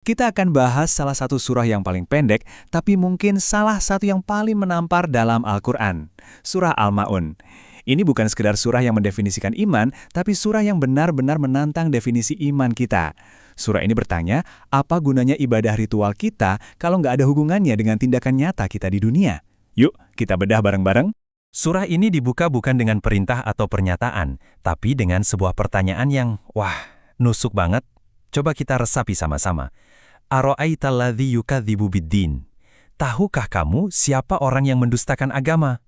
Kita akan bahas salah satu surah yang paling pendek, tapi mungkin salah satu yang paling menampar dalam Al-Quran. Surah Al-Ma'un. Ini bukan sekedar surah yang mendefinisikan iman, tapi surah yang benar-benar menantang definisi iman kita. Surah ini bertanya, apa gunanya ibadah ritual kita kalau nggak ada hubungannya dengan tindakan nyata kita di dunia? Yuk, kita bedah bareng-bareng. Surah ini dibuka bukan dengan perintah atau pernyataan, tapi dengan sebuah pertanyaan yang, nusuk banget. Coba kita resapi sama-sama. Ara'aital ladzi yukadzibu biddin. Tahukah kamu siapa orang yang mendustakan agama?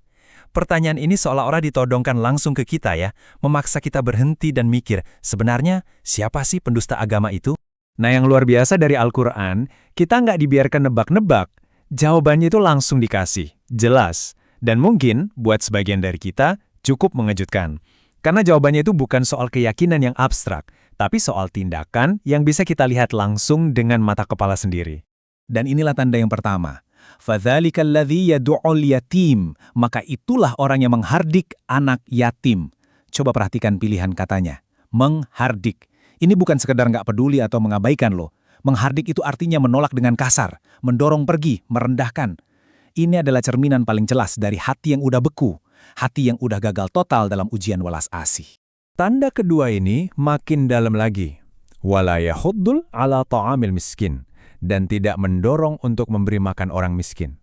Pertanyaan ini seolah-olah ditodongkan langsung ke kita ya, memaksa kita berhenti dan mikir, sebenarnya siapa sih pendusta agama itu? Nah, yang luar biasa dari Al-Quran, kita nggak dibiarkan nebak-nebak. Jawabannya itu langsung dikasih, jelas. Dan mungkin, buat sebagian dari kita, cukup mengejutkan. Karena jawabannya itu bukan soal keyakinan yang abstrak, tapi soal tindakan yang bisa kita lihat langsung dengan mata kepala sendiri. Dan inilah tanda yang pertama. فَذَلِكَ الَّذِي يَدُعُ الْيَتِيمِ. Maka itulah orang yang menghardik anak yatim. Coba perhatikan pilihan katanya. Menghardik. Ini bukan sekedar nggak peduli atau mengabaikan loh. Menghardik itu artinya menolak dengan kasar, mendorong pergi, merendahkan. Ini adalah cerminan paling jelas dari hati yang udah beku, hati yang udah gagal total dalam ujian welas asih. Tanda kedua ini makin dalam lagi. Wala yahuddul ala ta'amil miskin. Dan tidak mendorong untuk memberi makan orang miskin.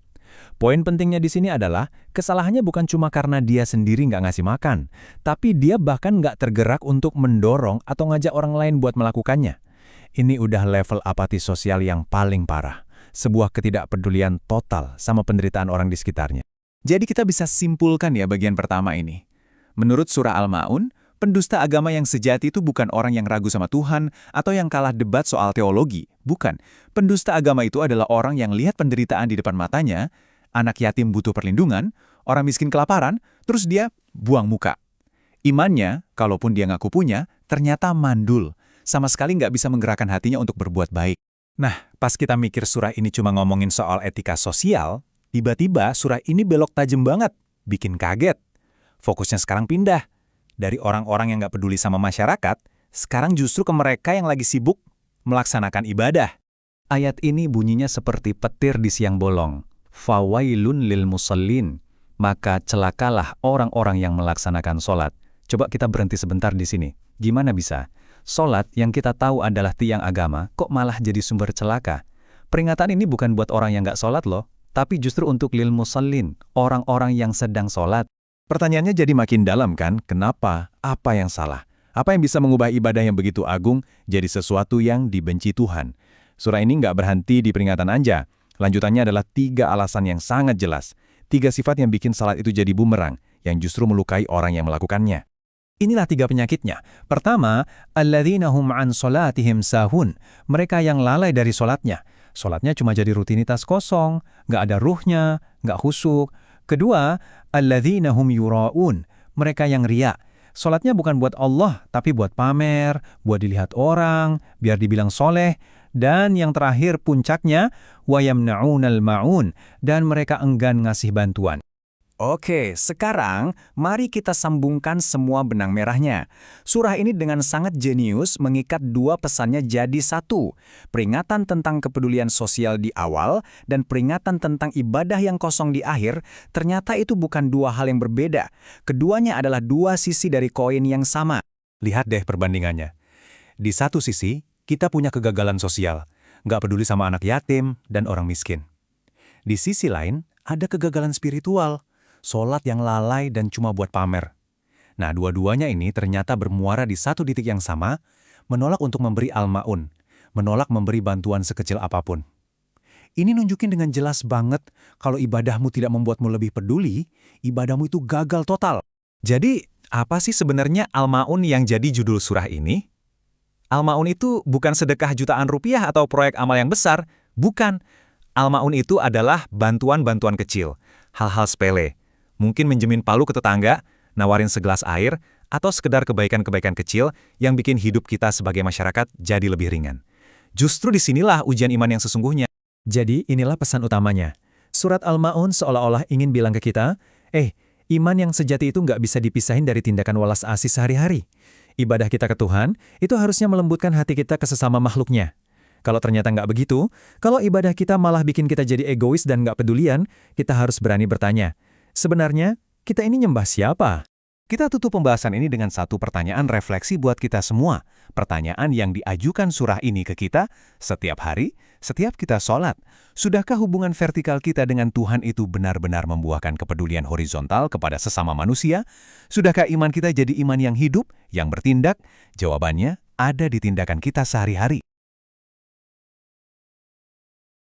Poin pentingnya di sini adalah, kesalahannya bukan cuma karena dia sendiri nggak ngasih makan, tapi dia bahkan nggak tergerak untuk mendorong atau ngajak orang lain buat melakukannya. Ini udah level apati sosial yang paling parah. Sebuah ketidakpedulian total sama penderitaan orang di sekitarnya. Jadi kita bisa simpulkan ya bagian pertama ini. Menurut surah Al-Ma'un, pendusta agama yang sejati itu bukan orang yang ragu sama Tuhan atau yang kalah debat soal teologi. Bukan. Pendusta agama itu adalah orang yang lihat penderitaan di depan matanya, anak yatim butuh perlindungan, orang miskin kelaparan, terus dia buang muka. Imannya, kalaupun dia ngaku punya, ternyata mandul. Sama sekali nggak bisa menggerakkan hatinya untuk berbuat baik. Nah, pas kita mikir surah ini cuma ngomongin soal etika sosial, tiba-tiba surah ini belok tajam banget, bikin kaget. Fokusnya sekarang pindah. Dari orang-orang yang nggak peduli sama masyarakat, sekarang justru ke mereka yang lagi sibuk melaksanakan ibadah. Ayat ini bunyinya seperti petir di siang bolong. Fawailun lil musallin. Maka celakalah orang-orang yang melaksanakan sholat. Coba kita berhenti sebentar di sini. Gimana bisa? Sholat yang kita tahu adalah tiang agama, kok malah jadi sumber celaka? Peringatan ini bukan buat orang yang nggak sholat loh, tapi justru untuk lil musallin, orang-orang yang sedang sholat. Pertanyaannya jadi makin dalam kan, kenapa? Apa yang salah? Apa yang bisa mengubah ibadah yang begitu agung jadi sesuatu yang dibenci Tuhan? Surah ini nggak berhenti di peringatan aja. Lanjutannya adalah 3 alasan yang sangat jelas. 3 sifat yang bikin salat itu jadi bumerang, yang justru melukai orang yang melakukannya. Inilah 3 penyakitnya. Pertama, alladzina hum an sholatihim sahun. Mereka yang lalai dari sholatnya. Sholatnya cuma jadi rutinitas kosong, nggak ada ruhnya, nggak khusyuk. Kedua, alladzina hum yura'un. Mereka yang riya. Sholatnya bukan buat Allah, tapi buat pamer, buat dilihat orang, biar dibilang soleh. Dan yang terakhir puncaknya, wa yamna'unal ma'un. Dan mereka enggan ngasih bantuan. Oke, sekarang mari kita sambungkan semua benang merahnya. Surah ini dengan sangat jenius mengikat 2 pesannya jadi satu. Peringatan tentang kepedulian sosial di awal dan peringatan tentang ibadah yang kosong di akhir, ternyata itu bukan 2 hal yang berbeda. Keduanya adalah 2 sisi dari koin yang sama. Lihat deh perbandingannya. Di satu sisi, kita punya kegagalan sosial, nggak peduli sama anak yatim dan orang miskin. Di sisi lain, ada kegagalan spiritual, sholat yang lalai dan cuma buat pamer. Nah, dua-duanya ini ternyata bermuara di satu titik yang sama, menolak untuk memberi al-ma'un, menolak memberi bantuan sekecil apapun. Ini nunjukin dengan jelas banget kalau ibadahmu tidak membuatmu lebih peduli, ibadahmu itu gagal total. Jadi, apa sih sebenarnya al-ma'un yang jadi judul surah ini? Al-ma'un itu bukan sedekah jutaan rupiah atau proyek amal yang besar, bukan. Al-ma'un itu adalah bantuan-bantuan kecil, hal-hal sepele. Mungkin menjemin palu ke tetangga, nawarin segelas air, atau sekedar kebaikan-kebaikan kecil yang bikin hidup kita sebagai masyarakat jadi lebih ringan. Justru disinilah ujian iman yang sesungguhnya. Jadi inilah pesan utamanya. Surat Al-Ma'un seolah-olah ingin bilang ke kita, iman yang sejati itu nggak bisa dipisahin dari tindakan welas asih sehari-hari. Ibadah kita ke Tuhan, itu harusnya melembutkan hati kita ke sesama makhluknya. Kalau ternyata nggak begitu, kalau ibadah kita malah bikin kita jadi egois dan nggak pedulian, kita harus berani bertanya, sebenarnya kita ini nyembah siapa? Kita tutup pembahasan ini dengan satu pertanyaan refleksi buat kita semua. Pertanyaan yang diajukan surah ini ke kita setiap hari, setiap kita sholat. Sudahkah hubungan vertikal kita dengan Tuhan itu benar-benar membuahkan kepedulian horizontal kepada sesama manusia? Sudahkah iman kita jadi iman yang hidup, yang bertindak? Jawabannya ada di tindakan kita sehari-hari.